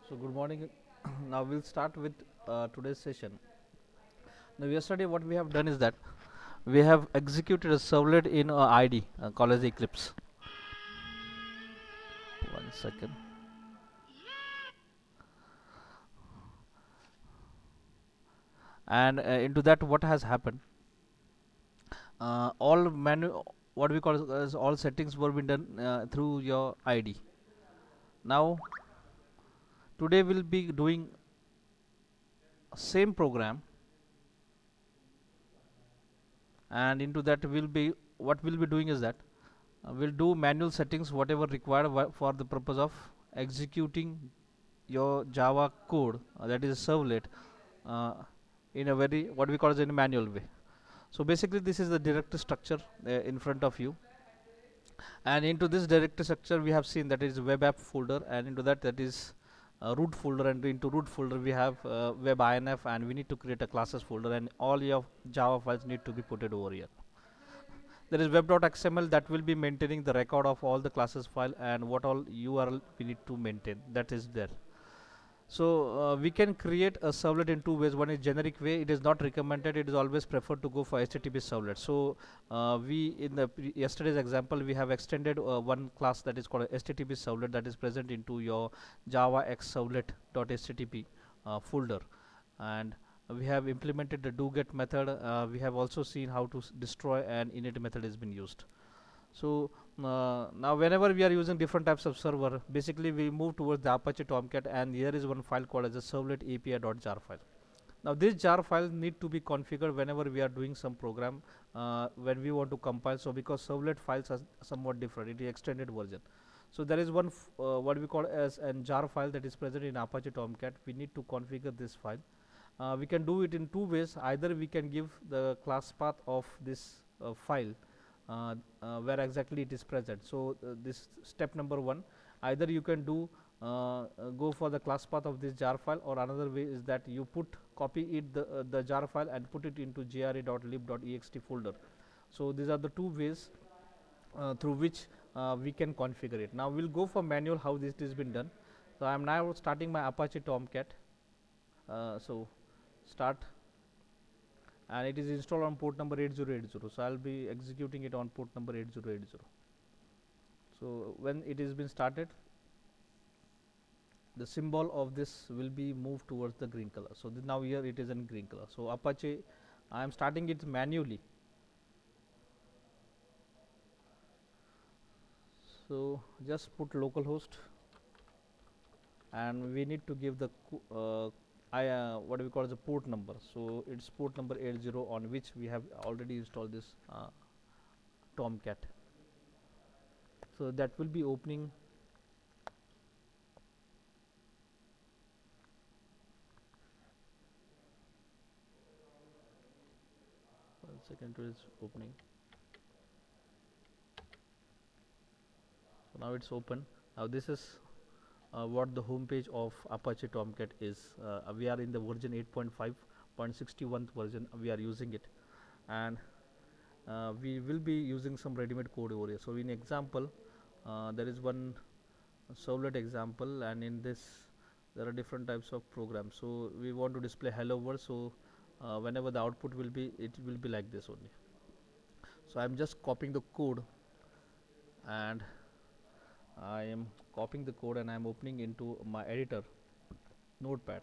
So good morning. Now we'll start with today's session. Now yesterday what we have done is that we have executed a servlet in ID, College Eclipse. One second. And into that what has happened? All what we call as all settings were been done through your ID. Now today we'll be doing same program, and into that will be what we'll be doing is that we'll do manual settings whatever required for the purpose of executing your Java code, that is a servlet, uh, in a very what we call as in a manual way. So basically this is the directory structure in front of you, and into this directory structure we have seen that is web app folder, and into that is root folder, and into root folder we have web inf, and we need to create a classes folder, and all your Java files need to be put it over here. There is web.xml that will be maintaining the record of all the classes file and what all URL we need to maintain, that is there. So we can create a servlet in two ways. One is generic way, it is not recommended, it is always preferred to go for HTTP servlet. So we in the yesterday's example we have extended one class that is called a HTTP servlet that is present into your java x servlet.http folder, and we have implemented the do get method. We have also seen how to destroy and init method has been used. So now whenever we are using different types of server, basically we move towards the Apache Tomcat, and here is one file called as a servlet api.jar file. Now this jar file need to be configured whenever we are doing some program when we want to compile. So because servlet files are somewhat different, it is extended version. So there is one what we call as an jar file that is present in Apache Tomcat. We need to configure this file. We can do it in two ways. Either we can give the class path of this file where exactly it is present. So this step number one. Either you can do go for the class path of this jar file, or another way is that you copy it the jar file and put it into gra.lib.ext folder. So these are the two ways through which we can configure it. Now we'll go for manual how this has been done. So I am now starting my Apache Tomcat. So start, and it is installed on port number 8080. So I'll be executing it on port number 8080. So when it has been started, the symbol of this will be moved towards the green color. So now here it is in green color. So Apache, I am starting it manually. So just put localhost, and we need to give the what do we call as a port number. So it's port number 80 on which we have already installed this Tomcat. So that will be opening. One second, it is opening. So now it's open. Now this is what the home page of Apache Tomcat is. We are in the version 8.5.61 version. We are using it, and we will be using some ready-made code over here. So in example, there is one servlet example, and in this there are different types of programs. So we want to display hello world. So whenever the output will be, it will be like this only. So I'm just copying the code, and I am copying the code, and I am opening into my editor notepad.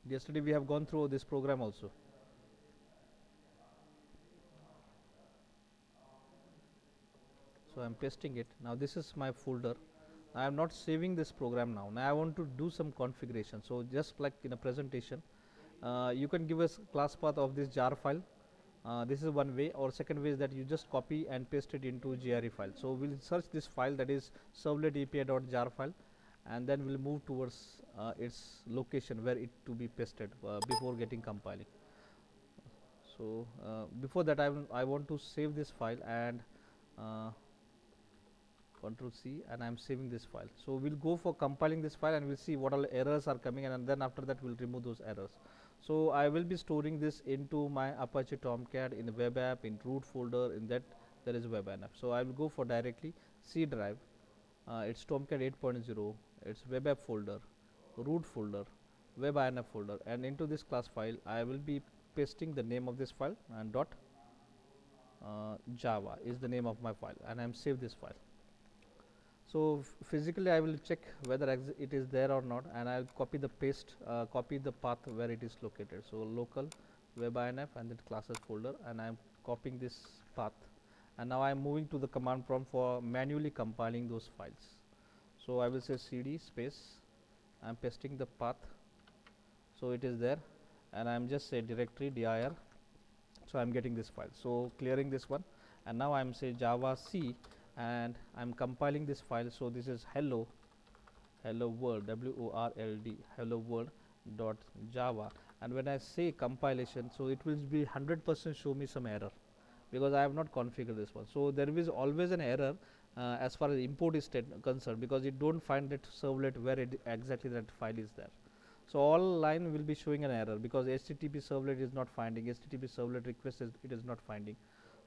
Yesterday we have gone through this program also. So I'm pasting it. Now this is my folder. I am not saving this program now. Now I want to do some configuration. So just like in a presentation, you can give us class path of this jar file. This is one way, or second way is that you just copy and paste it into GRE file. So we'll search this file, that is servlet api.jar file, and then we'll move towards its location where it to be pasted before getting compiling. So before that I want to save this file, and Control C, and I am saving this file. So we'll go for compiling this file, and we'll see what all errors are coming, and then after that we'll remove those errors. So I will be storing this into my Apache Tomcat in the web app, in root folder. In that there is web app. So I will go for directly C drive, it's Tomcat 8.0, it's web app folder, root folder, web-inf folder, and into this class file I will be pasting the name of this file, and dot java is the name of my file, and I am save this file. So physically I will check whether it is there or not, and I'll copy the copy the path where it is located. So local web-inf and then classes folder, and I am copying this path, and now I am moving to the command prompt for manually compiling those files. So I will say cd space, I am pasting the path, so it is there, and I am just say directory dir, so I am getting this file. So clearing this one, and now I am say java c, and I am compiling this file. So this is hello world, WORLD, hello world dot java, and when I say compilation, so it will be 100% show me some error, because I have not configured this one. So there is always an error as far as import is concerned, because it don't find that servlet where exactly that file is there. So all line will be showing an error, because HTTP servlet is not finding, HTTP servlet request it is not finding.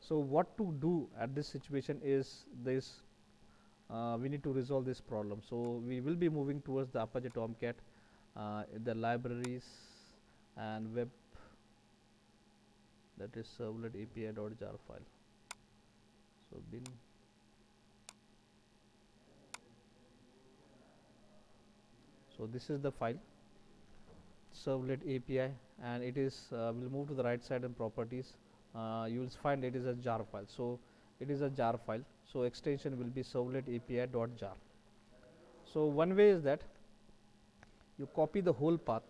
So what to do at this situation is this, we need to resolve this problem. So we will be moving towards the Apache Tomcat, the libraries and web, that is servlet api.jar file. So bin, so this is the file servlet API, and it is will move to the right side and properties. You will find it is a jar file. So it is a jar file. So extension will be servlet api.jar. So one way is that you copy the whole path,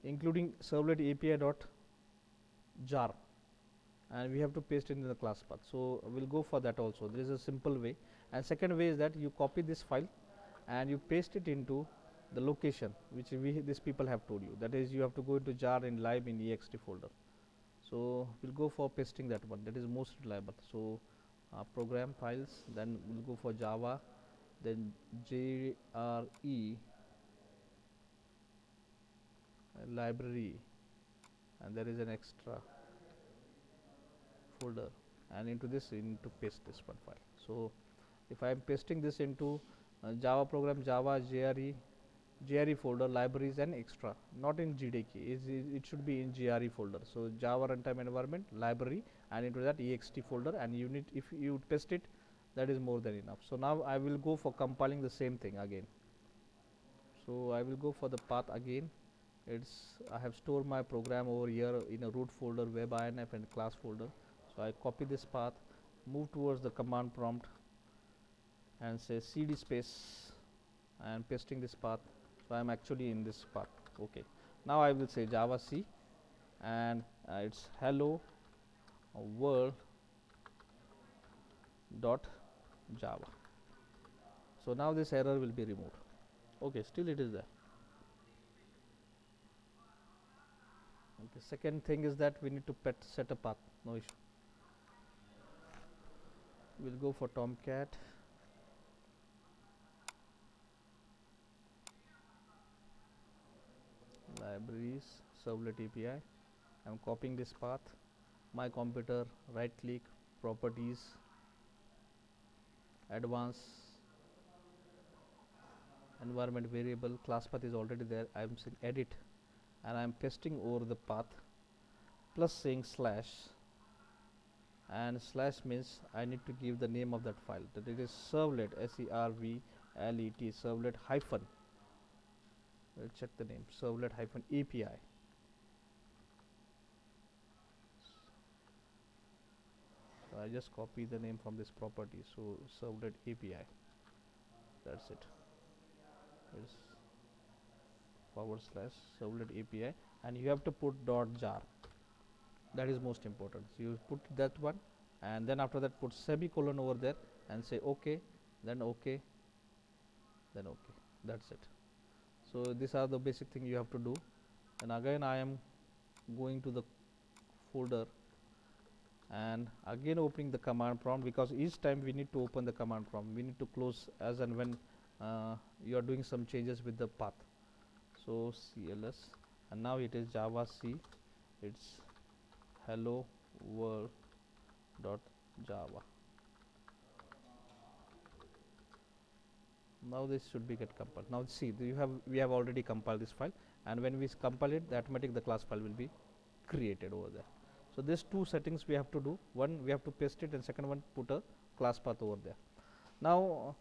including servlet api.jar, and we have to paste it in the class path. So we'll go for that also. There is a simple way. And second way is that you copy this file and you paste it into the location which these people have told you. That is, you have to go into jar in lib in ext folder. So we'll go for pasting that one. That is most reliable. So program files, then we'll go for Java, then JRE library, and there is an extra folder, and into this we need to paste this one file. So if I am pasting this into Java program, Java JRE folder, libraries and extra, not in JDK, it should be in JRE folder. So Java runtime environment, library, and into that ext folder, and you need, if you paste it, that is more than enough. So now I will go for compiling the same thing again. So I will go for the path again. It's, I have stored my program over here in a root folder, web-inf and class folder. So I copy this path, move towards the command prompt, and say cd space, and pasting this path. So I am actually in this path. Okay, now I will say java c, and it's hello world dot java. So now this error will be removed. Okay, still it is there. Okay, second thing is that we need to set a path. No issue. We'll go for Tomcat, libraries, servlet API. I'm copying this path, my computer, right click, properties, advanced, environment variable, class path is already there. I'm saying edit, and I'm pasting over the path, plus saying slash, and slash means I need to give the name of that file, that it is servlet, servlet, servlet hyphen, we'll check the name, servlet hyphen API. So I just copy the name from this property. So servlet API, that's it. It's / servlet API, and you have to put .jar. That is most important. So you put that one, and then after that put semicolon over there and say okay, then okay, then okay. That's it. So these are the basic thing you have to do. And again I am going to the folder, and again opening the command prompt, because each time we need to open the command prompt, we need to close as and when you are doing some changes with the path. So cls, and now it is java c, it's hello world dot java. Now this should be get compiled. Now see, we have already compiled this file, and when we compile it, the automatic the class file will be created over there. So these two settings we have to do. One, we have to paste it, and second one, put a class path over there. Now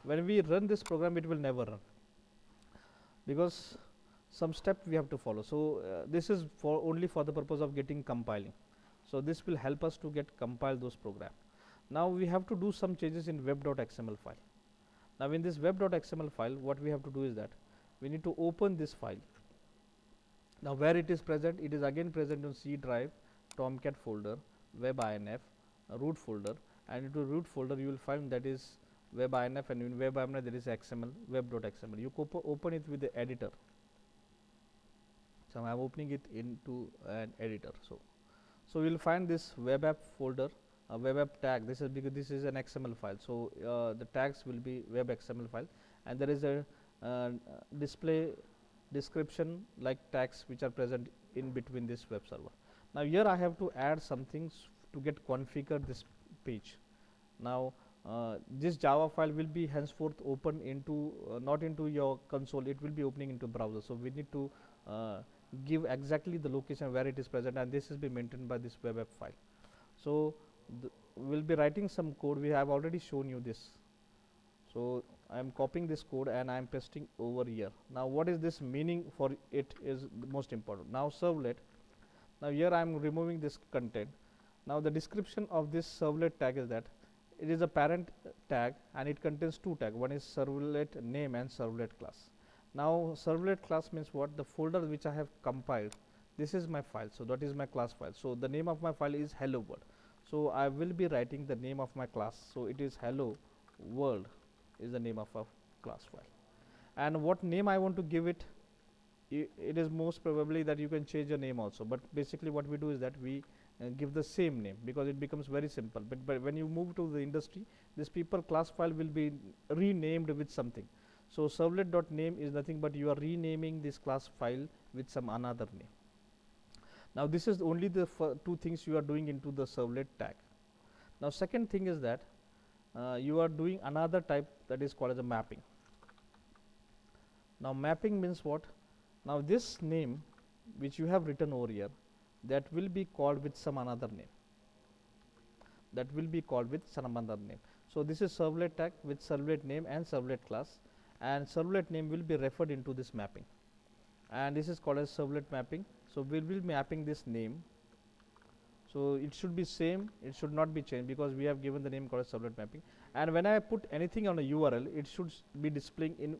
when we run this program, it will never run, because some step we have to follow. So this is for only for the purpose of getting compiling. So this will help us to get compile those program. Now we have to do some changes in web.xml file. Now in this web.xml file, what we have to do is that we need to open this file. Now where it is present, it is again present on C drive, Tomcat folder, webinf, root folder, and into root folder you will find that is webinf, and in webinf there is XML, web.xml. You open it with the editor. So I am opening it into an editor. So you will find this web app folder, web app tag. This is because this is an XML file. So the tags will be web XML file, and there is a display description like tags which are present in between this web server. Now here I have to add some things to get configure this page. Now this Java file will be henceforth open into not into your console, it will be opening into browser. So we need to give exactly the location where it is present, and this is be maintained by this web app file. So we will be writing some code. We have already shown you this. So I am copying this code and I am pasting over here. Now what is this meaning for it is the most important. Now servlet. Now here I am removing this content. Now the description of this servlet tag is that it is a parent tag and it contains two tags. One is servlet name and servlet class. Now servlet class means what? The folder which I have compiled, this is my file. So that is my class file. So the name of my file is hello world. So I will be writing the name of my class. So it is hello world is the name of a class file. And what name I want to give it, it is most probably that you can change your name also, but basically what we do is that we give the same name, because it becomes very simple. But when you move to the industry, this people class file will be renamed with something. So servlet.name is nothing but you are renaming this class file with some another name. Now this is only the two things you are doing into the servlet tag. Now second thing is that you are doing another type that is called as a mapping. Now mapping means what? Now this name which you have written over here, that will be called with some another name. That will be called with some other name. So this is servlet tag with servlet name and servlet class, and servlet name will be referred into this mapping, and this is called as servlet mapping. So we will be mapping this name. So it should be same, it should not be changed, because we have given the name called as servlet mapping. And when I put anything on a URL, it should be displaying in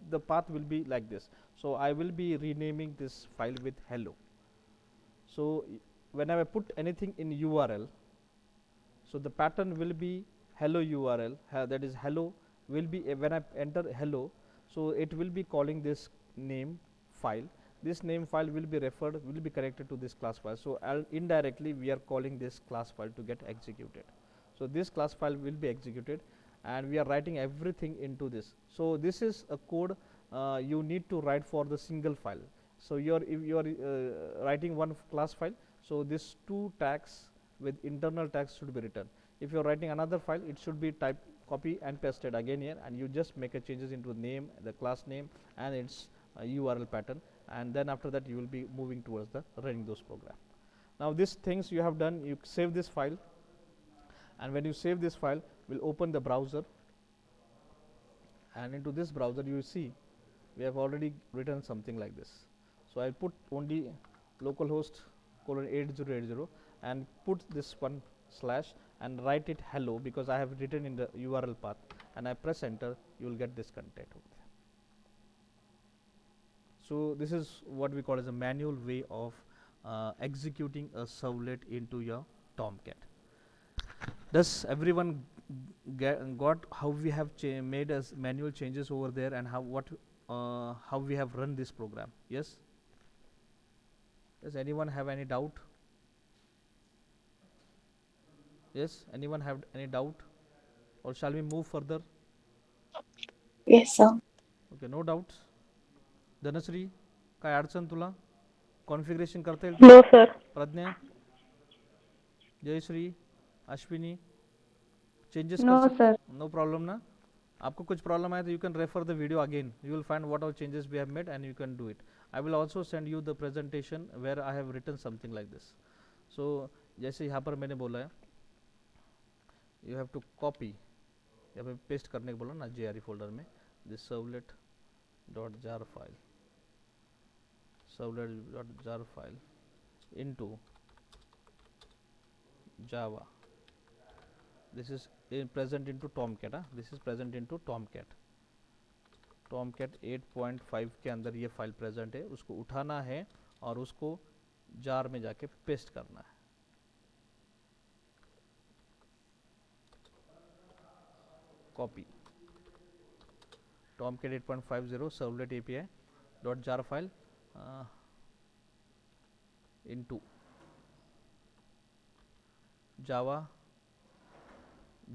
the path will be like this. So I will be renaming this file with hello. So whenever I put anything in URL, so the pattern will be hello URL, that is hello will be when I enter hello, so it will be calling this name file. This name file will be referred, will be connected to this class file. So indirectly we are calling this class file to get executed. So this class file will be executed, and we are writing everything into this. So this is a code you need to write for the single file. So if you are writing one class file, so these two tags with internal tags should be written. If you are writing another file, it should be type copy and pasted again here, and you just make a changes into the name, the class name, and its URL pattern, and then after that you will be moving towards the running those program. Now these things you have done, you save this file, and when you save this file, we'll open the browser, and into this browser you see we have already written something like this. So I'll put only localhost :8080 and put this one slash and write it hello, because I have written in the URL path, and I press enter, you will get this content over there. So this is what we call as a manual way of executing a servlet into your Tomcat. Does everyone got how we have made as manual changes over there, and how we have run this program? Yes? Does anyone have any doubt? Yes? Anyone have any doubt? Or shall we move further? Yes, sir. Okay, no doubts. Dhanashree काय अडचण तुला configuration करता येईल No, तुला? sir. Pragya, Jayashree, Ashwini, changes कर No, सकते? sir. No problem ना? आपको कुछ प्रॉब्लम आए तो you can refer the video again, you will find what our changes we have made and you can do it. I will also send you the presentation where I have written something like this. So जैसे यहाँ पर मैंने बोला है, you have to copy, यहाँ पे paste करने को बोला ना JRE फोल्डर में, this servlet dot jar file, servlet dot jar file into Java. This is present into Tomcat. This is present into Tomcat. Tomcat 8.5 के अंदर ये फाइल प्रेजेंट है, उसको उठाना है और उसको जार में जाके पेस्ट करना है. Copy Tomcat 8.50 servlet API dot jar file into Java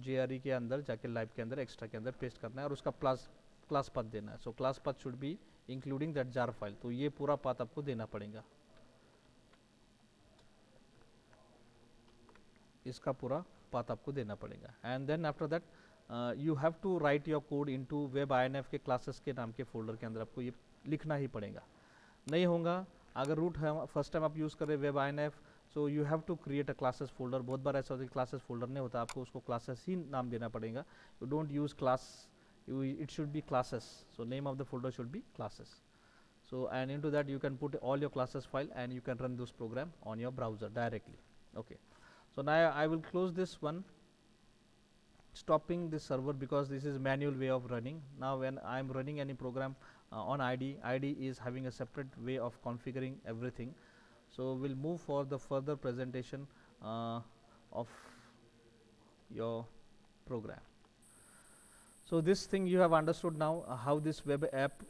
JRE के अंदर जाके लाइव के अंदर एक्स्ट्रा के अंदर पेस्ट करना है और उसका क्लास पाथ देना है. So class path should be including that jar file. तो ये पूरा पाथ आपको देना पड़ेगा, इसका पूरा पाथ आपको देना पड़ेगा. And then after that you have to write your code into web INF के क्लासेस के नाम के फोल्डर के अंदर आपको ये लिखना ही पड़ेगा. नहीं होगा अगर रूट है फर्स्ट टाइम आप यूज़ कर रहे web INF, so you have to create a classes folder. बहुत बार ऐसा होता है क्लासेस फोल्डर नहीं होता, आपको उसको क्लासेस ही नाम देना पड़ेगा. You don't use class, it should B classes. So name of the folder should be classes. So and into that you can put all your classes file and you can run those program on your browser directly. Okay, so now I will close this one, stopping this server because this is manual way of running. Now when I am running any program on ID is having a separate way of configuring everything. So we'll move for the further presentation of your program. So this thing you have understood now, how this web app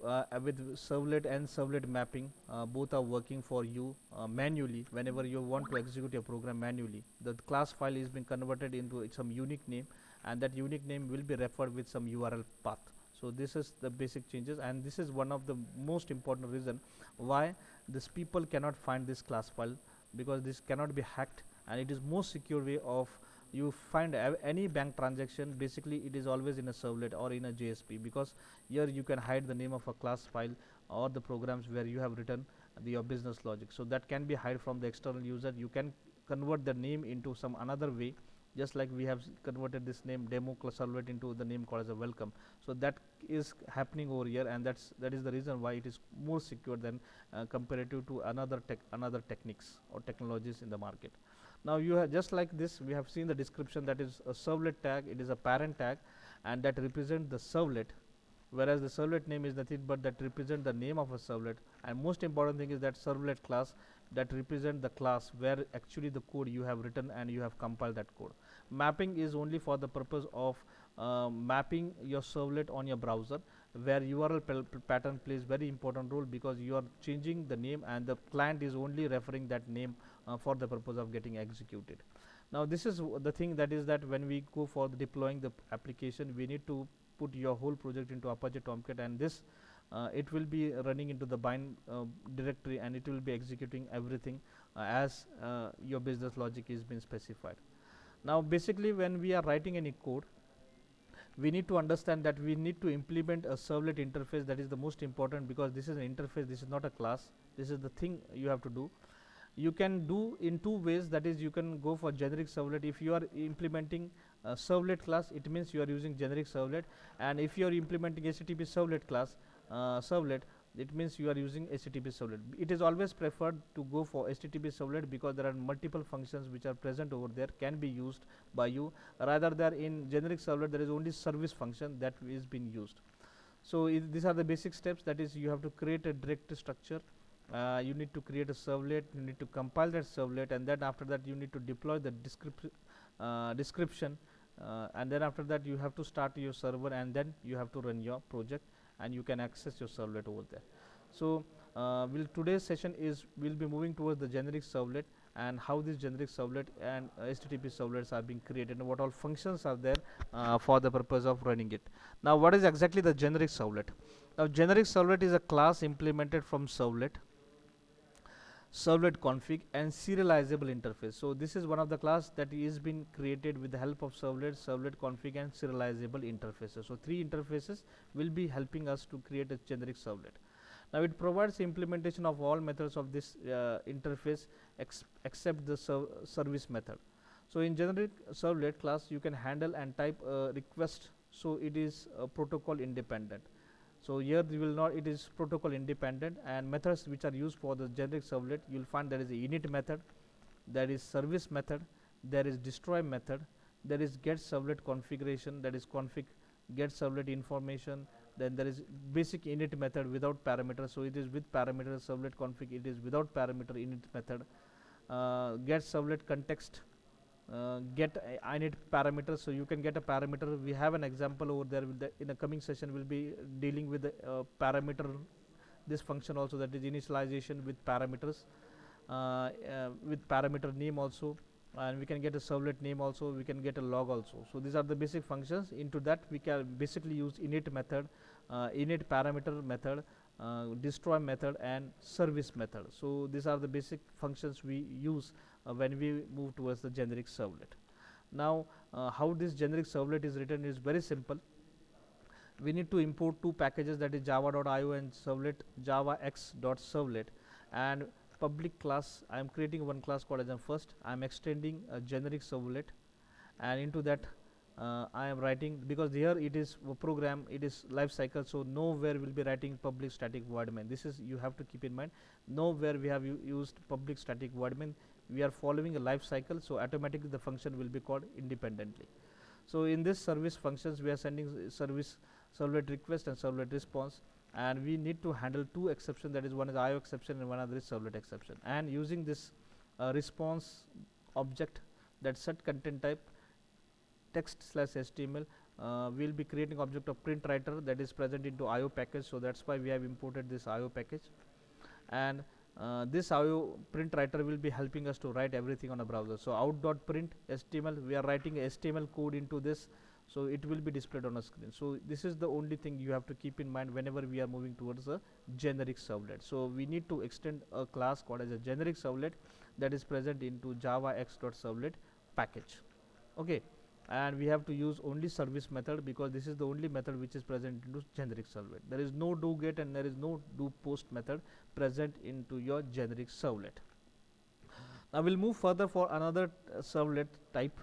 with servlet and servlet mapping both are working for you manually. Whenever you want to execute your program manually, the class file is being converted into some unique name, and that unique name will be referred with some URL path. So this is the basic changes, and this is one of the most important reason why these people cannot find this class file, because this cannot be hacked and it is most secure way of you find any bank transaction. Basically it is always in a servlet or in a JSP, because here you can hide the name of a class file or the programs where you have written your business logic. So that can be hide from the external user. You can convert the name into some another way, just like we have converted this name demo servlet into the name called as a welcome. So that is happening over here, and that is the reason why it is more secure than comparative to another techniques or technologies in the market. Now you have just like this, we have seen the description, that is a servlet tag, it is a parent tag and that represent the servlet, whereas the servlet name is nothing but that represent the name of a servlet. And most important thing is that servlet class, that represent the class where actually the code you have written and you have compiled that code. Mapping is only for the purpose of mapping your servlet on your browser, where URL pattern plays very important role, because you are changing the name and the client is only referring that name for the purpose of getting executed. Now this is the thing, that is that when we go for the deploying the application, we need to put your whole project into Apache Tomcat, and this it will be running into the bind directory, and it will be executing everything as your business logic is being specified. Now basically when we are writing any code, we need to understand that we need to implement a servlet interface. That is the most important, because this is an interface, this is not a class. This is the thing you have to do. You can do in two ways, that is you can go for generic servlet. If you are implementing a servlet class, it means you are using generic servlet, and if you are implementing HTTP servlet class servlet, it means you are using HTTP servlet. It is always preferred to go for HTTP servlet, because there are multiple functions which are present over there, can be used by you, rather than in generic servlet there is only service function that is being used. So these are the basic steps, that is you have to create a directory structure, you need to create a servlet, you need to compile that servlet, and then after that you need to deploy the description, and then after that you have to start your server, and then you have to run your project and you can access your servlet over there. So today's session is we'll be moving towards the generic servlet, and how this generic servlet and HTTP servlets are being created, and what all functions are there for the purpose of running it. Now what is exactly the generic servlet? Now generic servlet is a class implemented from servlet. servlet config and serializable interface. So this is one of the class that is been created with the help of servlet config and serializable interfaces. So three interfaces will be helping us to create a generic servlet. Now it provides implementation of all methods of this interface except the service method. So in generic servlet class you can handle and type a request, so it is protocol independent. So here you will not, it is protocol independent, and methods which are used for the generic servlet, you will find there is a init method, there is service method, there is destroy method, there is get servlet configuration, that is config get servlet information, then there is basic init method without parameter, so it is with parameter servlet config, it is without parameter init method, get servlet context, get init parameter, so you can get a parameter. We have an example over there with the, in a coming session we'll be dealing with the parameter, this function also, that is initialization with parameters, with parameter name also, and we can get a servlet name also, we can get a log also. So these are the basic functions. Into that we can basically use init method, init parameter method, destroy method and service method. So these are the basic functions we use when we move towards the generic servlet. Now how this generic servlet is written is very simple. We need to import two packages, that is java.io and servlet javax.servlet, and public class. I am creating one class called as a first. I am extending a generic servlet, and into that I am writing, because here it is a program, it is life cycle, so nowhere will be writing public static void main. This is, you have to keep in mind, nowhere we have used public static void main. We are following a life cycle, so automatically the function will be called independently. So in this service functions we are sending service servlet request and servlet response, and we need to handle two exceptions, that is one is IO exception and one other is servlet exception. And using this response object, that set content type text/html, we'll be creating object of print writer that is present into IO package. So that's why we have imported this IO package, and this IO print writer will be helping us to write everything on a browser. So out.print HTML, we are writing HTML code into this, so it will be displayed on a screen. So this is the only thing you have to keep in mind whenever we are moving towards a generic servlet. So we need to extend a class called as a generic servlet that is present into javax.servlet package. Okay, and we have to use only service method, because this is the only method which is present into generic servlet. There is no do get and there is no do post method present into your generic servlet. Now we'll move further for another servlet type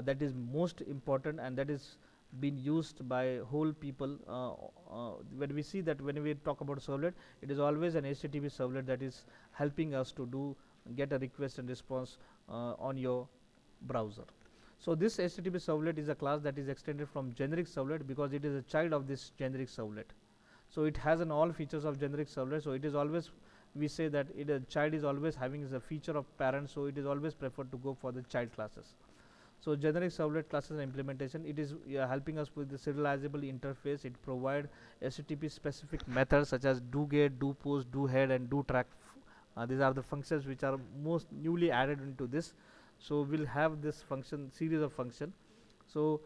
that is most important, and that is been used by whole people. When we see that when we talk about servlet, it is always an HTTP servlet that is helping us to do get a request and response on your browser. So this HTTP servlet is a class that is extended from generic servlet, because it is a child of this generic servlet. So it has an all features of generic servlet. So it is always, we say that it a child is always having a feature of parent, so it is always preferred to go for the child classes. So generic servlet classes and implementation, it is helping us with the serializable interface. It provide HTTP specific methods such as do get, do post, do head and do track. These are the functions which are most newly added into this. So we'll have this function, series of function. So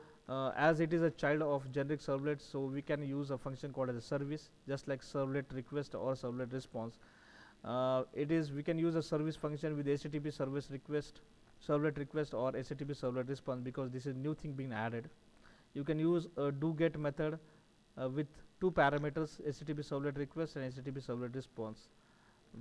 as it is a child of generic servlet, so we can use a function called as a service, just like servlet request or servlet response. It is, we can use a service function with HTTP service request, servlet request or HTTP servlet response, because this is new thing being added. You can use a do get method with two parameters, HTTP servlet request and HTTP servlet response.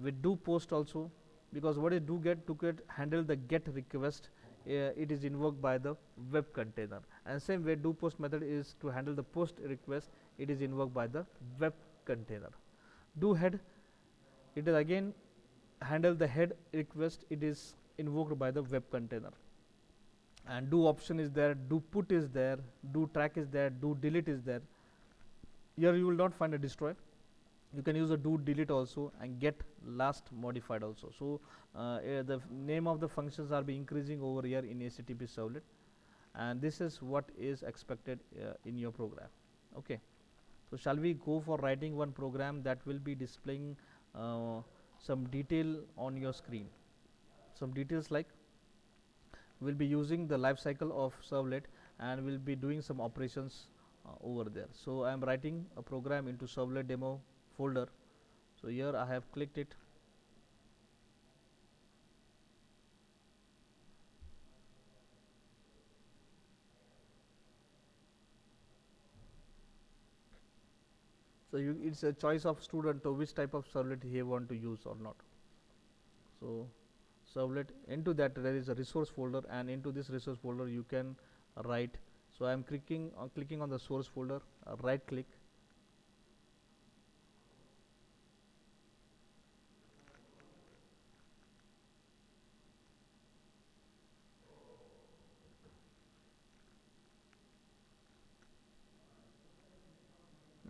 With do post also, because what is do get? To get handle the get request, it is invoked by the web container, and same way do post method is to handle the post request, it is invoked by the web container. Do head, it is again handle the head request, it is invoked by the web container. And do option is there, do put is there, do track is there, do delete is there. Here you will not find a destroy. You can use a do delete also, and get last modified also. So the name of the functions are be increasing over here in HTTP servlet, and this is what is expected in your program. Okay, so shall we go for writing one program that will be displaying some detail on your screen? Some details like, we'll be using the life cycle of servlet and we'll be doing some operations over there. So I am writing a program into servlet demo folder. So here I have clicked it, So it's a choice of student to which type of servlet he want to use or not. So servlet, into that there is a resource folder, and into this resource folder you can write. So I am clicking on the source folder, right click,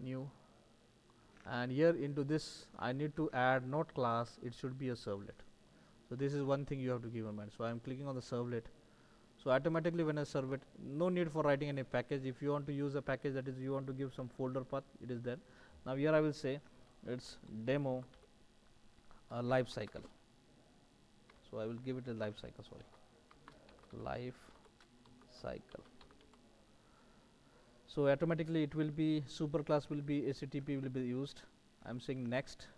new, and here into this I need to add not class, it should be a servlet. So this is one thing you have to keep in mind. So I am clicking on the servlet. So automatically when a servlet, no need for writing any package. If you want to use a package, that is you want to give some folder path, it is there. Now here I will say it's demo life cycle. So I will give it a life cycle, sorry, life cycle. So automatically it will be superclass will be HTTP will be used. I'm saying next.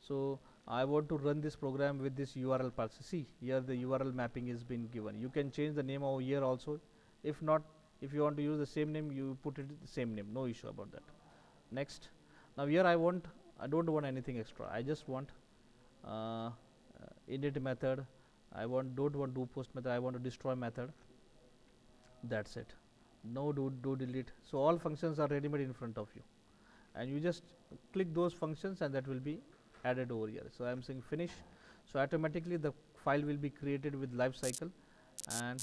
So I want to run this program with this URL path. See here the URL mapping is been given. You can change the name over here also. If not, if you want to use the same name, you put it the same name. No issue about that. Next. Now here I don't want anything extra. I just want init method. Don't want do post method. I want to destroy method. That's it. No do delete. So all functions are ready made in front of you, and you just click those functions and that will be added over here. So I am saying finish. So automatically the file will be created with life cycle, and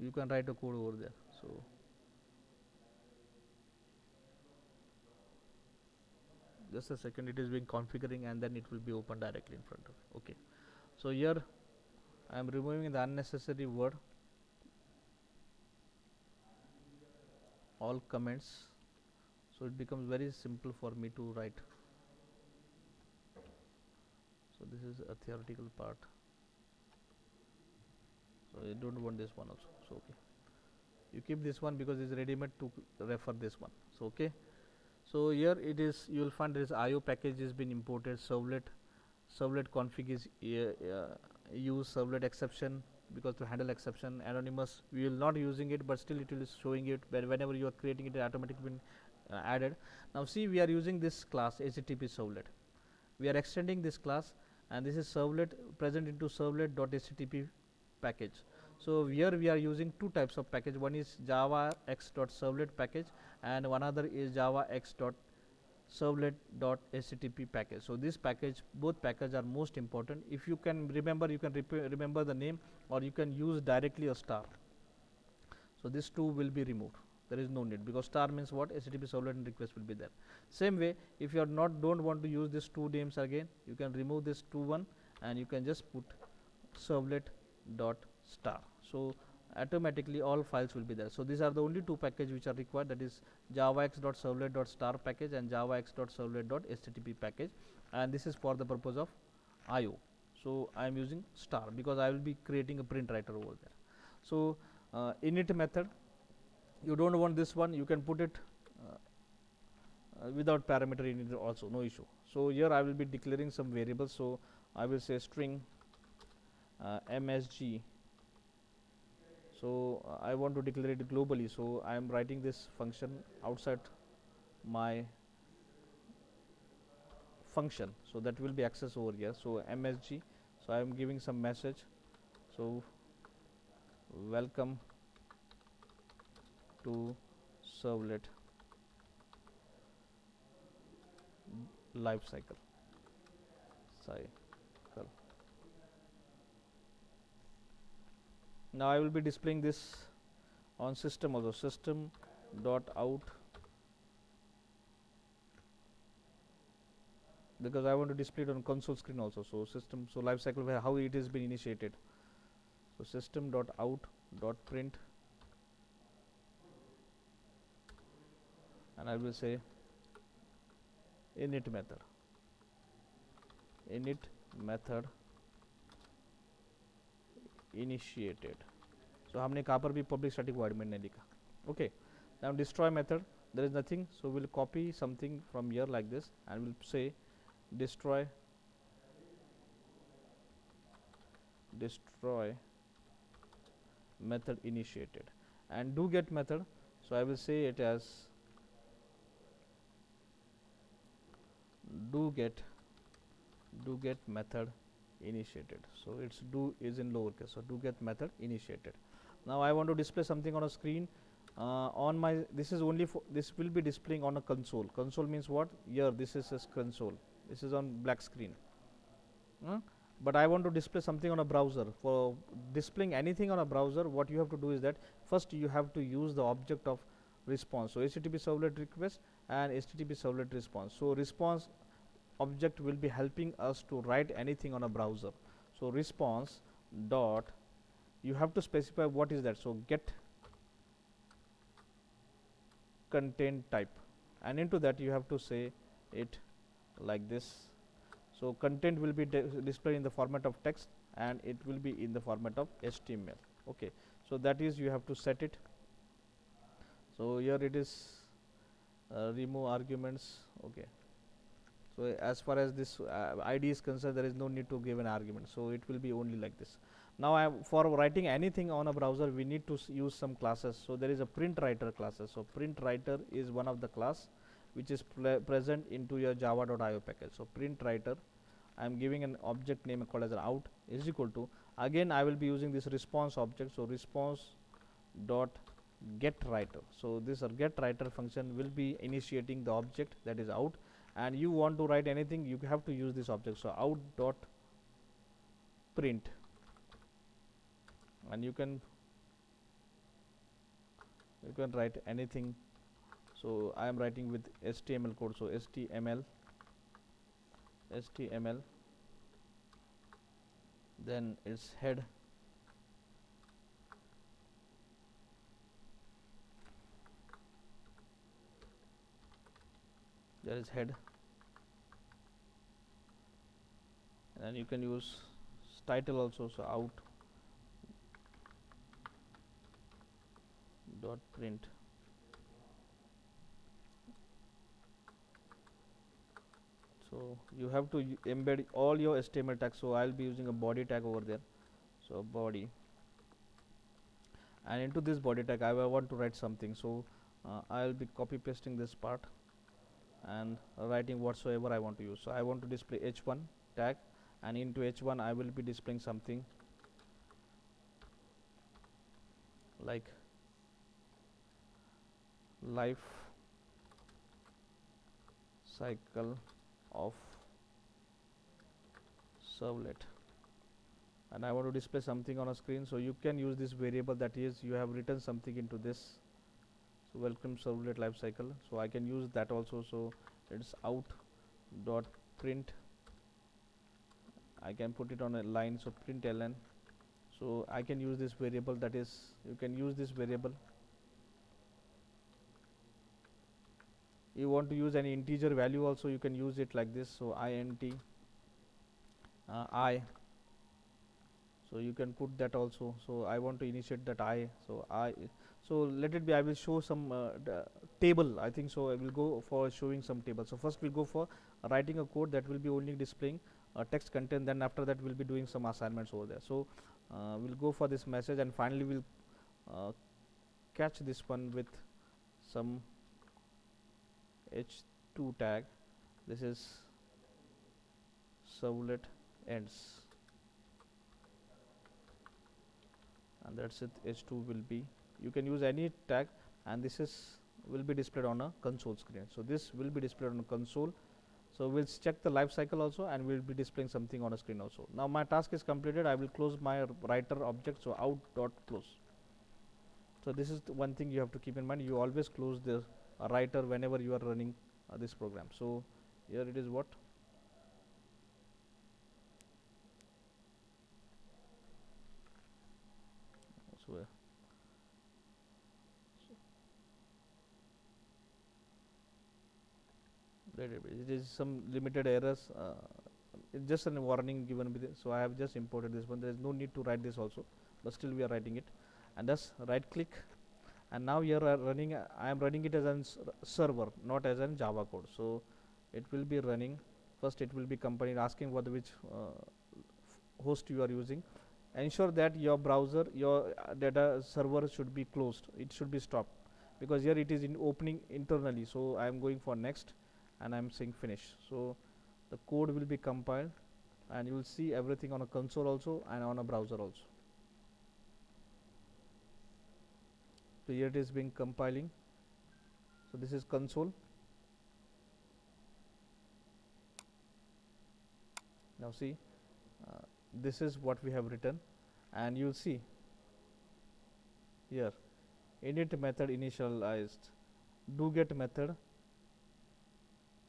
you can write a code over there. So just a second, it is being configuring, and then it will be open directly in front of you. Okay. So here I am removing the unnecessary word, all comments, so it becomes very simple for me to write. So this is a theoretical part, so I don't want this one also. So okay, you keep this one because it's ready made to refer this one. So okay, so here it is, you will find there is IO package has been imported, servlet config is use servlet exception, because to handle exception. Anonymous, we will not using it, but still it will is showing it whenever you are creating it, automatically been added. Now see, we are using this class HTTP servlet, we are extending this class, and this is servlet present into servlet.http package. So here we are using two types of package. One is java x.servlet package, and one other is java x.servlet.http package. So this package, both packages are most important. If you can remember, you can remember the name, or you can use directly a star. So this two will be removed. There is no need, because star means what? HTTP servlet and request will be there. Same way, if you are don't want to use these two names again, you can remove this two one, and you can just put servlet dot star. So automatically all files will be there. So these are the only two packages which are required, that is javax.servlet.star package and javax.servlet.http package, and this is for the purpose of IO. So I am using star because I will be creating a print writer over there. So init method, you don't want this one, you can put it without parameter in it also, no issue. So here I will be declaring some variables. So I will say string msg. So I want to declare it globally, so I am writing this function outside my function, so that will be accessed over here. So msg, so I am giving some message. So welcome to servlet life cycle. Now I will be displaying this on system also, system dot out, because I want to display it on console screen also. So system, so life cycle, where how it is been initiated. So system dot out dot print, and I will say init method initiated. So हमने कहाँ पर भी public static void में नहीं लिखा. Okay. Now destroy method, there is nothing, so we'll copy something from here like this, and we'll say destroy method initiated, And do get method, so I will say it as do get method initiated. So its do is in lowercase, so do get method initiated. Now I want to display something on a screen. On my, this is only for, this will be displaying on a console. Console means what? Here this is a console, this is on black screen. But I want to display something on a browser. For displaying anything on a browser, what you have to do is that first you have to use the object of response. So HTTP servlet request and HTTP servlet response. So response object will be helping us to write anything on a browser. So response dot, you have to specify what is that. So get content type, and into that you have to say it like this. So content will be displayed in the format of text, and it will be in the format of HTML. Okay, so that is, you have to set it. So here it is, remove arguments. Okay, so as far as this ID is concerned, there is no need to give an argument, so it will be only like this. Now for writing anything on a browser, we need to use some classes. So there is a print writer classes. So print writer is one of the class which is present into your java.io package. So print writer, I am giving an object name called as an out is equal to, again I will be using this response object. So response dot get writer. So this get writer function will be initiating the object that is out, and you want to write anything, you have to use this object. So out dot print, and you can write anything. So I am writing with HTML code. So HTML, then its head, there is head, and then you can use title also. So out dot print, so you have to embed all your HTML tags. So I'll be using a body tag over there. So body, and into this body tag I want to write something. So I'll be copy pasting this part and writing whatsoever I want to use. So I want to display h1 tag, and into h1 I will be displaying something like life cycle of servlet, and I want to display something on a screen. So you can use this variable, that is, you have written something into this. So welcome servlet life cycle, so I can use that also. So it's out dot print, I can put it on a line. So print ln, so I can use this variable, that is, you can use this variable. You want to use any integer value also, you can use it like this. So int I, so you can put that also. So I want to initiate that I, so I, so let it be, I will show some table, I think. So I will go for showing some table. So first we'll go for writing a code that will be only displaying text content, then after that we'll be doing some assignments over there. So we'll go for this message, and finally we'll catch this one with some h2 tag. This is servlet ends, and that's it. h2 will be, you can use any tag, and this is will be displayed on a console screen. So this will be displayed on a console. So we'll check the life cycle also, and we'll be displaying something on a screen also. Now my task is completed, I will close my writer object. So out dot close. So this is the one thing you have to keep in mind, you always close the writer whenever you are running this program. So here it is, what so it is some limited errors, it's just a warning given with it. So I have just imported this one, there is no need to write this also, but still we are writing it. And thus right click, and now here are running, I am running it as a server, not as a Java code. So it will be running, first it will be company asking what which host you are using, ensure that your browser, your data server should be closed, it should be stopped, because here it is in opening internally. So I am going for next and I am saying finish. So the code will be compiled and you will see everything on a console also and on a browser also. So here it is being compiling. So this is console. Now see, this is what we have written, and you'll see here init method initialized, do get method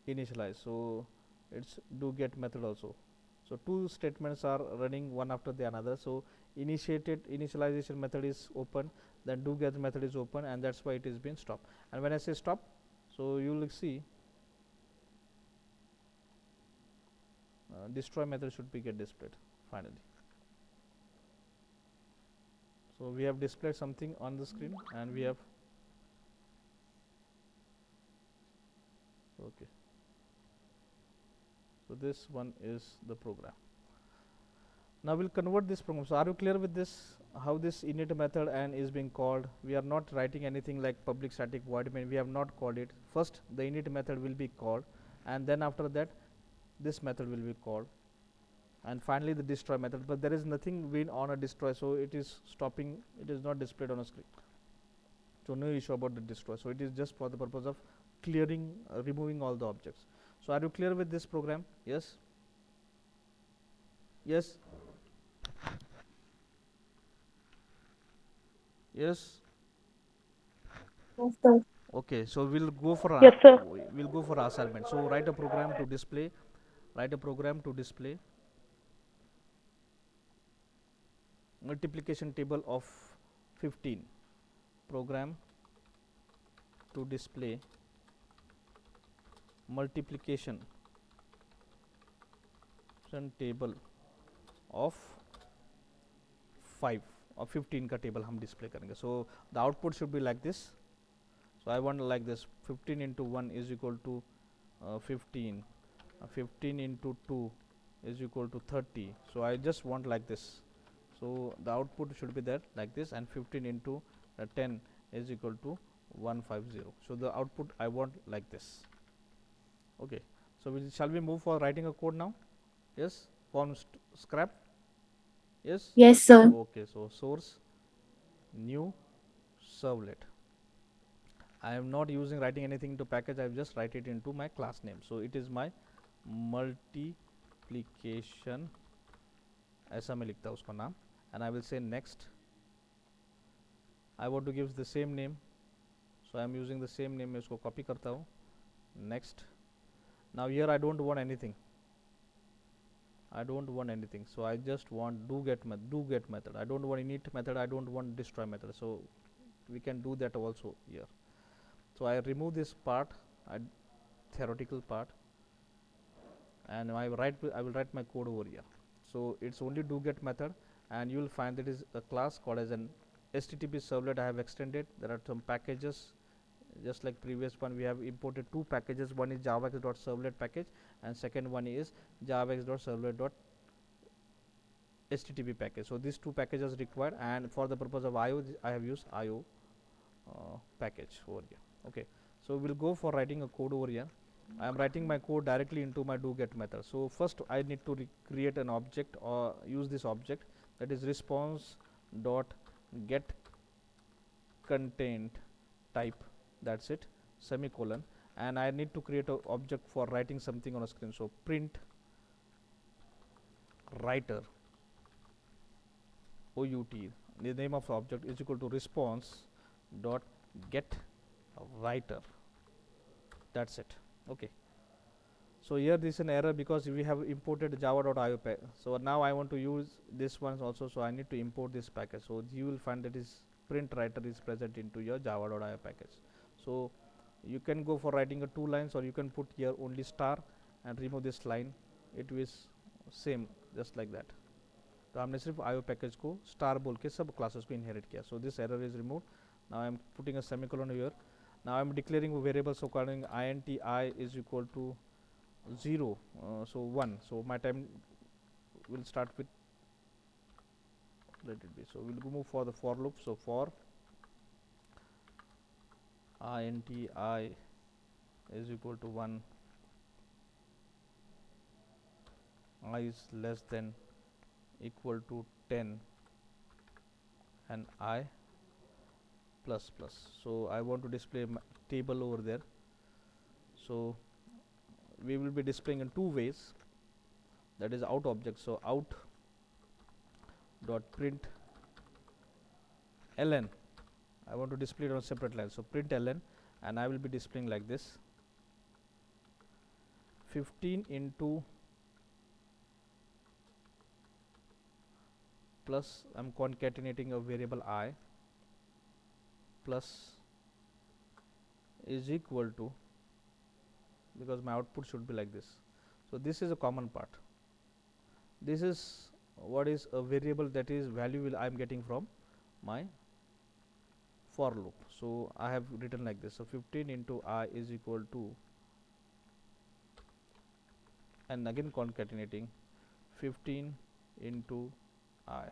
initialized. So it's do get method also. So two statements are running one after the another. So initialization method is open, then do get method is open, and that's why it is being stopped. And when I say stop, so you will see destroy method should be get displayed finally. So we have displayed something on the screen, and we have okay. So this one is the program. Now we'll convert this program. So are you clear with this? How this init method and is being called? We are not writing anything like public static void main. We have not called it. First, the init method will be called, and then after that, this method will be called, and finally the destroy method. But there is nothing being on a destroy, so it is stopping. It is not displayed on a screen. So no issue about the destroy. So it is just for the purpose of clearing, removing all the objects. So are you clear with this program? Yes. Yes. Yes. Yes, sir. Okay, so we'll go for Yes, sir. we'll go for assignment. So write a program to display. Write a program to display multiplication table of 15. Program to display multiplication table of 5 और 15 का table हम display करेंगे. So the output should be like this. So I want like this: 15 into 1 is equal to 15. 15 into 2 is equal to 30. So I just want like this. So the output should be there like this, and 15 into 10 is equal to 150. So the output I want like this. Okay. So shall we move for writing a code now? Yes. From scrap. Yes. Yes, sir. Okay. So source new servlet. I am not using writing anything into package. I have just write it into my class name. So it is my multiplication, ऐसा मैं लिखता हूँ उसका नाम, and I will say next. I want to give the same name, so I am using the same name. मैं उसको copy करता हूँ. Next. Now here I don't want anything. I don't want anything. So I just want do get method. I don't want init method. I don't want destroy method. So we can do that also here. So I remove this part, theoretical part, and I will write my code over here. So it's only do get method, and you will find that is a class called as an HTTP servlet. I have extended. There are some packages, just like previous one. We have imported two packages. One is javax.servlet package, and second one is javax.servlet.http package. So these two packages required, and for the purpose of IO, I have used IO package over here. Okay, so we'll go for writing a code over here. I am writing my code directly into my do get method. So first I need to create an object or use this object, that is response dot get content type, that's it, semicolon, and I need to create an object for writing something on a screen. So print writer OUT, the name of the object, is equal to response dot get writer, that's it. Okay, so here this is an error because we have imported java.io package. So now I want to use this one also, so I need to import this package. So you will find that is print writer is present into your java.io package. So you can go for writing a 2 lines, or you can put here only star and remove this line. It is same just like that. तो हमने सिर्फ IO package को star बोल के सब classes को inherit किया. So this error is removed. Now I am putting a semicolon here. Now I am declaring a variable, so calling int I is equal to 0, so 1. So my time will start with let it be. So we'll move for the for loop. So for int I is equal to 1, I is less than equal to 10, and I plus plus. So I want to display my table over there. So we will be displaying in two ways, that is out object. So out dot print ln, I want to display it on a separate line. So print ln, and I will be displaying like this: 15 into plus, I'm concatenating a variable I, plus is equal to, because my output should be like this. So this is a common part. This is what is a variable, that is value will I am getting from my for loop. So I have written like this. So 15 into I is equal to, and again concatenating 15 into I.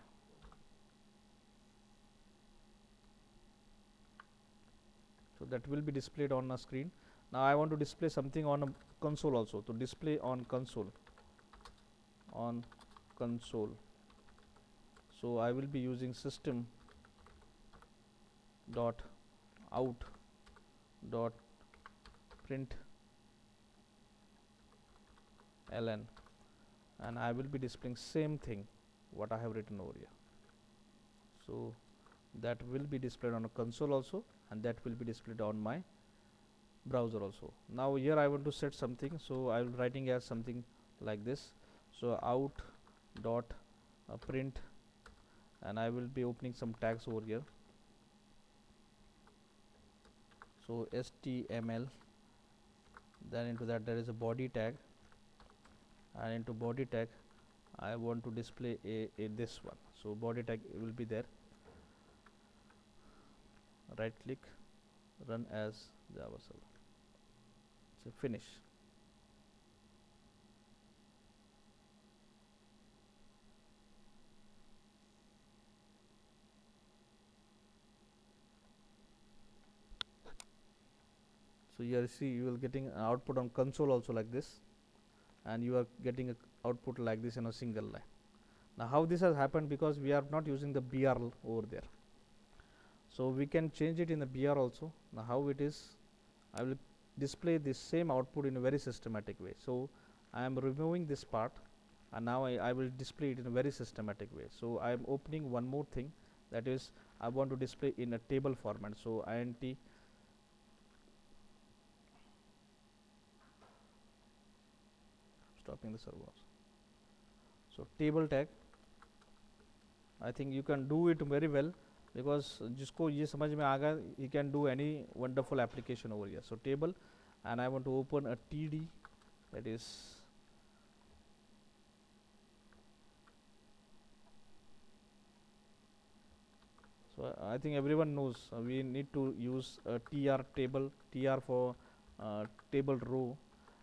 So that will be displayed on a screen. Now I want to display something on a console also. To display on console, so I will be using system dot out dot print ln, and I will be displaying same thing what I have written over here. So that will be displayed on a console also, and that will be displayed on my browser also. Now here I want to set something, so I will writing as something like this. So out dot print, and I will be opening some tags over here. So HTML, then into that there is a body tag, and into body tag I want to display a this one. So body tag will be there. Right click, run as Java server. So finish. So here you see you will getting an output on console also like this, and you are getting a output like this in a single line. Now how this has happened, because we are not using the BR over there. So we can change it in the BR also. Now how it is, I will display this same output in a very systematic way. So I am removing this part, and now I will display it in a very systematic way. So I am opening one more thing, that is I want to display in a table format. So int stopping the server. So table tag, I think you can do it very well, because जिसको ये समझ में आ गया, he can do any wonderful application over here. So table, and I want to open a TD, that is so I think everyone knows we need to use a TR table, TR for table row,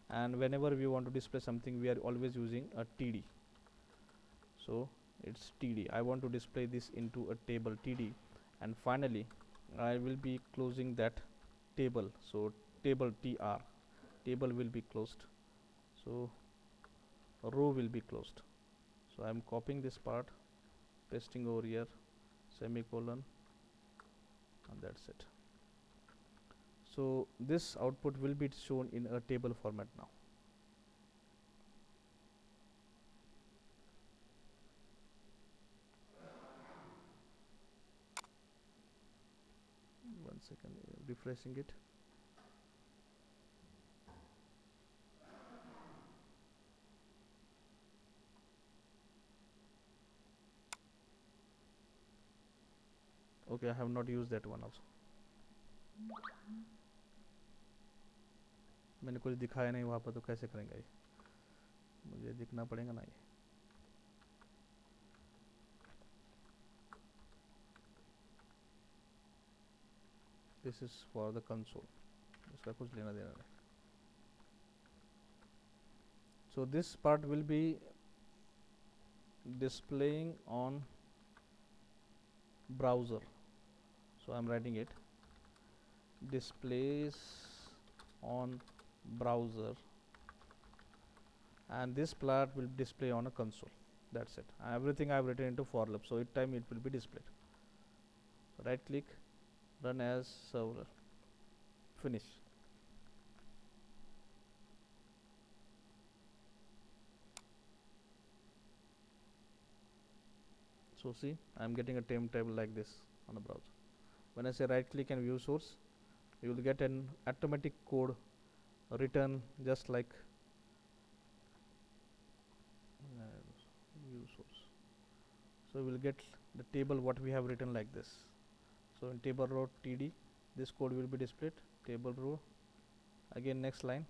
and whenever we want to display something we are always using a TD. So it's TD. I want to display this into a table TD, and finally I will be closing that table. So table TR, table will be closed, so row will be closed. So I'm copying this part, pasting over here, semicolon, and that's it. So this output will be shown in a table format now. One second, refreshing it. Okay, I have not used that one also. मैंने कुछ दिखाया नहीं वहाँ पर, तो कैसे करेंगे ये, मुझे दिखना पड़ेगा ना ये. This is for the console, इसका कुछ लेना देना नहीं. So this part will be displaying on browser. So I'm writing it, displays on browser, and this plot will display on a console. That's it. Everything I've written into for loop, so each time it will be displayed. So right click, run as server, finish. So see, I'm getting a temp table like this on the browser. When I say right click and view source, you will get an automatic code written just like view source. So we will get the table what we have written like this. So in table row td, this code will be displayed. Table row, again next line,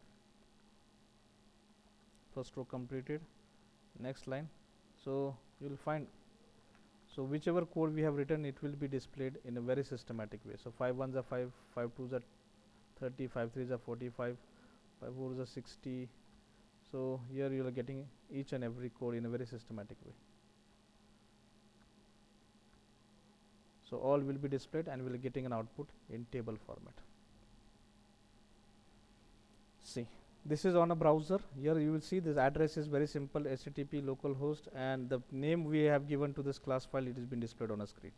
first row completed, next line. So you will find, so whichever code we have written, it will be displayed in a very systematic way. So 5 ones are 5, 5 twos are 30, 5 threes are 45, 5 fours are 60. So here you are getting each and every code in a very systematic way. So all will be displayed and we will getting an output in table format. See, this is on a browser. Here you will see this address is very simple, http localhost, and the name we have given to this class file, it has been displayed on a screen.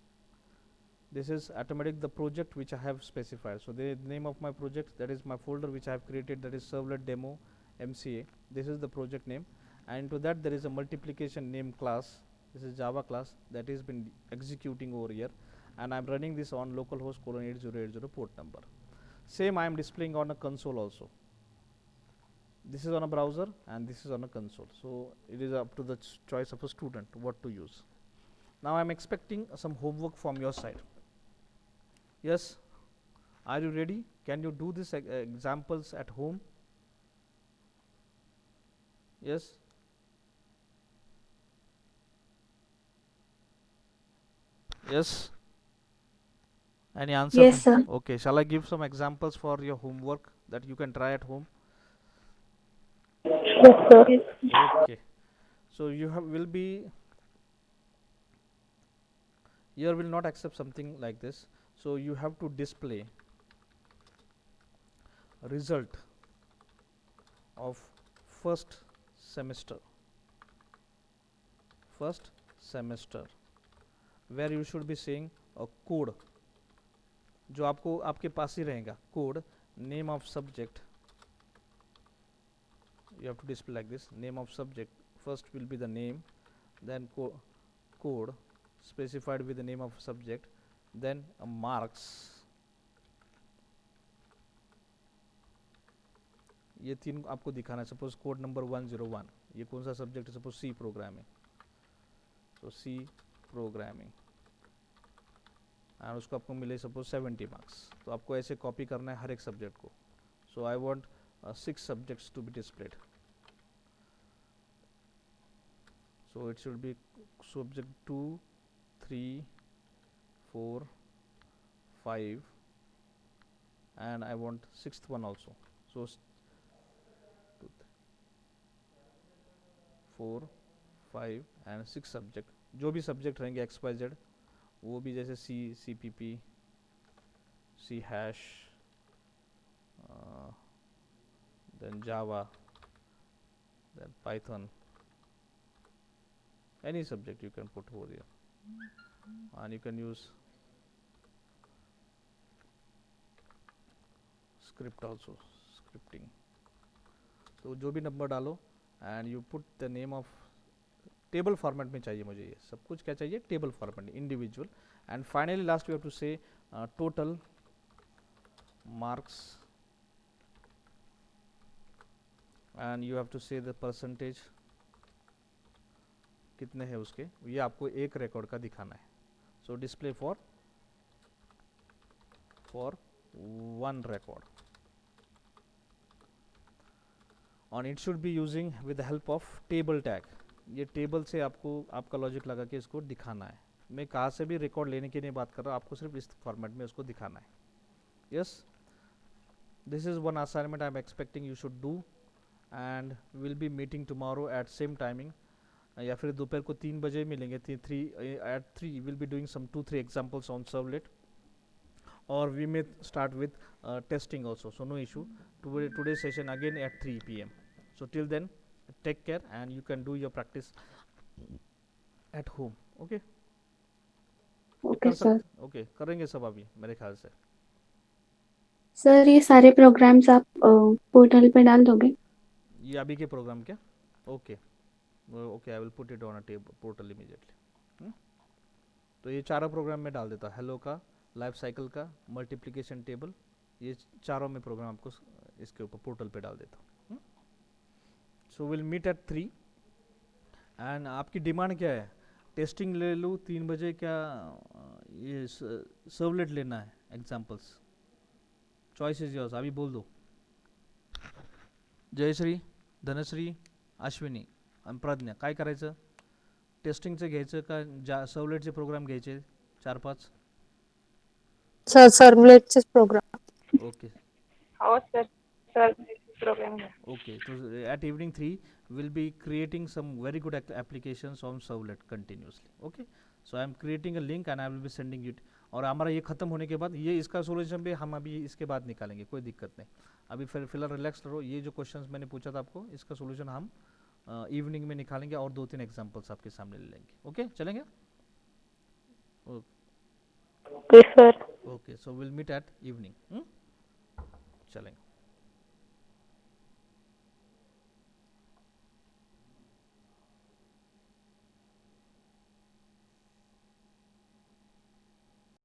This is automatic the project which I have specified. So the name of my project, that is my folder which I have created, that is servlet demo MCA. This is the project name, and to that there is a multiplication name class. This is Java class that is been executing over here, and I'm running this on localhost :8080 port number. Same I am displaying on a console also. This is on a browser and this is on a console. So it is up to the choice of a student what to use. Now I'm expecting some homework from your side. Yes, are you ready? Can you do these examples at home? Yes. Yes. Any answer? Yes, sir. Okay, shall I give some examples for your homework that you can try at home? Yes, sir. Okay. So you have will be here will not accept something like this. So you have to display result of first semester. First semester, where you should be saying a code जो आपको आपके पास ही रहेगा, code name of subject. You have to display like this, name of subject. First will be the name, then code specified with the name of subject, then marks. ये तीन आपको दिखाना है. Suppose code number 101, ये कौन सा subject है? Suppose C programming. तो सी प्रोग्रामिंग, एंड उसको आपको मिले सपोज 70 मार्क्स. तो आपको ऐसे कॉपी करना है हर एक सब्जेक्ट को. So I want 6 subjects to be displayed. So it should be subject 2, 3, 4, 5, and I want 6th one also. So 2, 4, 5 and 6 subject. जो भी सब्जेक्ट रहेंगे XYZ, वो भी जैसे C, CPP, C hash, then Java, then Python. Any subject you can put over here, and you can use script also, scripting. तो जो भी number डालो and you put the name of table format में चाहिए मुझे. ये सब कुछ क्या चाहिए? Table format, individual. And finally last you have to say total marks, and you have to say the percentage कितने हैं उसके. ये आपको एक रिकॉर्ड का दिखाना है. So display for one record, और it should be using with the help of table tag. ये टेबल से आपको आपका लॉजिक लगा के इसको दिखाना है. मैं कहाँ से भी रिकॉर्ड लेने की नहीं बात कर रहा हूँ, आपको सिर्फ इस फॉर्मेट में उसको दिखाना है. Yes, this is one assignment I am expecting you should do, and we'll be meeting tomorrow at same timing. या फिर दोपहर को 3 बजे मिलेंगे. Three at 3 will be doing some 2-3 examples on servlet, or we may start with testing also, so no issue. Today's session again at 3 p.m. So till then, take care and you can do your practice at home. Okay. Okay sir. Okay करेंगे सब अभी मेरे ख्याल से. Sir ये सारे programmes आप portal पे डाल दोगे? ये अभी के प्रोग्राम क्या? Okay okay, I will put it on a table portal immediately. तो ये चारों प्रोग्राम में डाल देता. हेलो का, लाइफ साइकिल का, मल्टीप्लिकेशन टेबल, ये चारों में प्रोग्राम आपको इसके ऊपर पोर्टल पे डाल देता हूँ. So will meet at 3. And आपकी डिमांड क्या है? टेस्टिंग ले लूँ 3 बजे, क्या ये सर्वलेट लेना है? Examples, choice is yours. अभी बोल दो. जयश्री, धनश्री, अश्विनी आणि प्रज्ञा, काय करायचं? टेस्टिंगचं घ्यायचं का सर्वलेटचे प्रोग्राम घ्यायचे 4-5? सर सर्वलेटचेच प्रोग्राम. ओके हो सर, सर्वलेटचे प्रोग्राम घ्या. ओके. तो at evening 3 we'll be creating some very good applications on servlet continuously. Okay, so I am creating a link and I will be sending it. और हमारा ये ख़त्म होने के बाद ये इसका सोल्यूशन भी हम अभी इसके बाद निकालेंगे, कोई दिक्कत नहीं. अभी फिलहाल रिलैक्स रहो. ये जो क्वेश्चंस मैंने पूछा था आपको, इसका सोल्यूशन हम इवनिंग में निकालेंगे और 2-3 एग्जांपल्स आपके सामने ले लेंगे. ओके चलेंगे? Okay sir. Okay, so will meet at evening. चलेंगे.